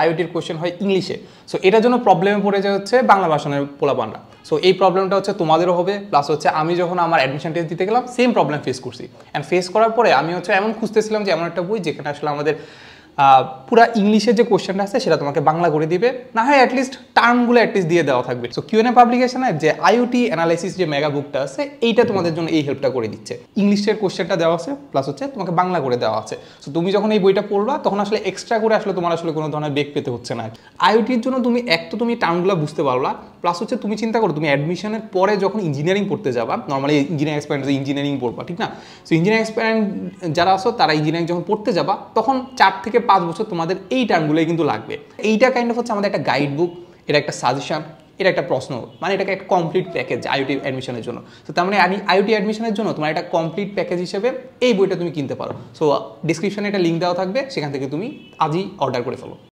আইওটির question হয় ইংলিশে। So এটার জন্য প্রবলেমে পড়ে যায় হচ্ছে বাংলা ভাষণের পোলাপানরা। সো এই প্রবলেমটা হচ্ছে তোমাদেরও হবে, প্লাস হচ্ছে আমি যখন আমার অ্যাডমিশন টেস্ট দিতে গেলাম সেম প্রবলেম ফেস করছি। অ্যান্ড ফেস করার পরে আমি হচ্ছে এমন খুঁজতেছিলাম যে এমন একটা বই যেখানে আসলে আমাদের পুরা ইংলিশের যে কোশ্চেনটা আছে সেটা তোমাকে বাংলা করে দিবে, না হয় অ্যাটলিস্ট টার্মগুলো অ্যাটলিস্ট দিয়ে দেওয়া থাকবে। সো কিউএনএ পাবলিকেশনের যে আইওটি অ্যানালাইসিস যে মেগা বুকটা আছে এইটা তোমাদের জন্য এই হেল্পটা করে দিচ্ছে। ইংলিশের কোশ্চেনটা দেওয়া আছে প্লাস হচ্ছে তোমাকে বাংলা করে দেওয়া আছে। সো তুমি যখন এই বইটা পড়বা তখন আসলে এক্সট্রা করে আসলে তোমার আসলে কোনো ধরনের বেগ পেতে হচ্ছে না। আইওটির জন্য তুমি তুমি টার্মগুলো বুঝতে পারলা, প্লাস হচ্ছে তুমি চিন্তা করো তুমি অ্যাডমিশনের পরে যখন ইঞ্জিনিয়ারিং পড়তে যাবা, নর্মালি ইঞ্জিনিয়ারিং এক্সপায়ারেন্ট ইঞ্জিনিয়ারিং পড়বা, ঠিক না? সো ইঞ্জিনিয়ারিং এক্সপায়ারেন্ট যারা আসো তারা ইঞ্জিনিয়ারিং যখন পড়তে যাবা তখন 4 থেকে 5 বছর তোমাদের এই টার্মগুলোই কিন্তু লাগবে। এইটা কাইন্ড অফ হচ্ছে আমাদের একটা গাইড বুক, এটা একটা সাজেশন, এটা একটা প্রশ্ন, মানে এটাকে একটা কমপ্লিট প্যাকেজ আইওটি অ্যাডমিশনের জন্য। তো তার মানে আইওটি অ্যাডমিশনের জন্য তোমার একটা কমপ্লিট প্যাকেজ হিসেবে এই বইটা তুমি কিনতে পারো। সো ডিসক্রিপশনে একটা লিঙ্ক দেওয়া থাকবে, সেখান থেকে তুমি আজই অর্ডার করে ফেলো।